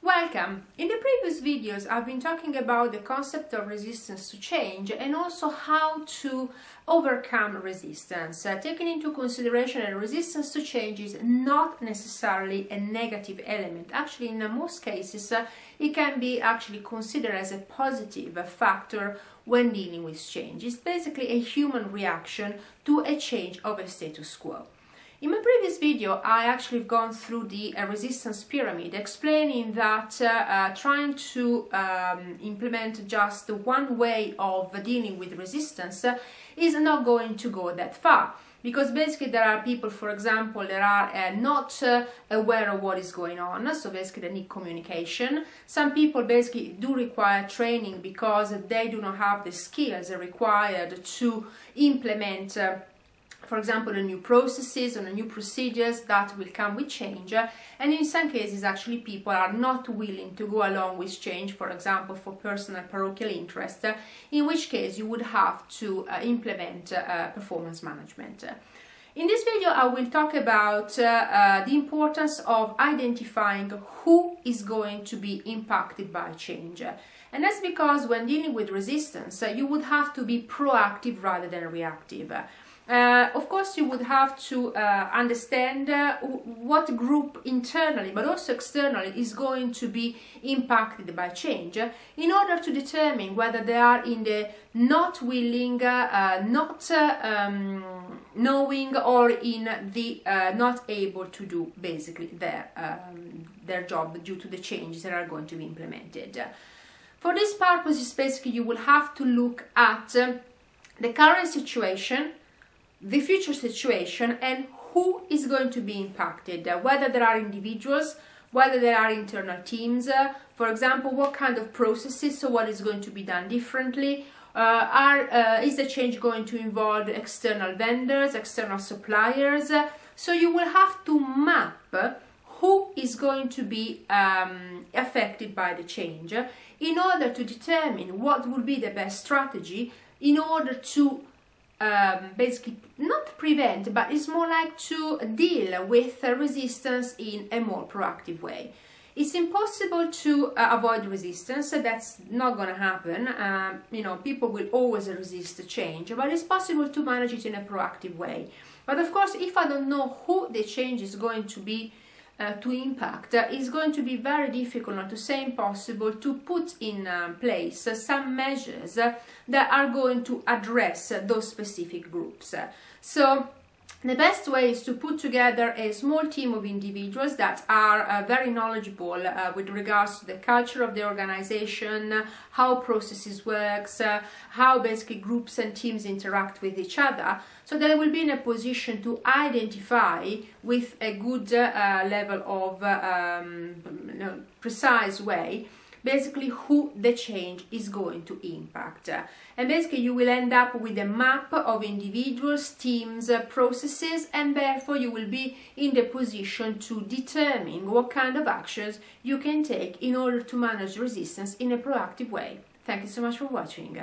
Welcome! In the previous videos I've been talking about the concept of resistance to change and also how to overcome resistance, taking into consideration that resistance to change is not necessarily a negative element. Actually, in most cases it can be actually considered as a positive factor when dealing with change. It's basically a human reaction to a change of a status quo. In my previous video, I actually have gone through the resistance pyramid, explaining that trying to implement just one way of dealing with resistance is not going to go that far. Because basically there are people, for example, that are not aware of what is going on, so basically they need communication. Some people basically do require training because they do not have the skills required to implement for example, the new processes or the new procedures that will come with change, and in some cases actually people are not willing to go along with change, for example for personal parochial interest, in which case you would have to implement performance management. In this video I will talk about the importance of identifying who is going to be impacted by change. And that's because when dealing with resistance you would have to be proactive rather than reactive. Of course, you would have to understand what group internally but also externally is going to be impacted by change in order to determine whether they are in the not willing, not knowing, or in the not able to do basically their job due to the changes that are going to be implemented. For this purpose, basically you will have to look at the current situation, the future situation, and who is going to be impacted, whether there are individuals, whether there are internal teams, for example, what kind of processes, so what is going to be done differently, is the change going to involve external vendors, external suppliers. So you will have to map who is going to be affected by the change in order to determine what will be the best strategy in order to basically not prevent, but it's more like to deal with resistance in a more proactive way. It's impossible to avoid resistance, that's not going to happen. People will always resist change, but it's possible to manage it in a proactive way. But of course, if I don't know who the change is going to be to impact, it's going to be very difficult, not to say impossible, to put in place some measures that are going to address those specific groups. So the best way is to put together a small team of individuals that are very knowledgeable with regards to the culture of the organization, how processes works, how basically groups and teams interact with each other, so that they will be in a position to identify with a good level of precise way basically who the change is going to impact. And basically you will end up with a map of individuals, teams, processes, and therefore you will be in the position to determine what kind of actions you can take in order to manage resistance in a proactive way. Thank you so much for watching.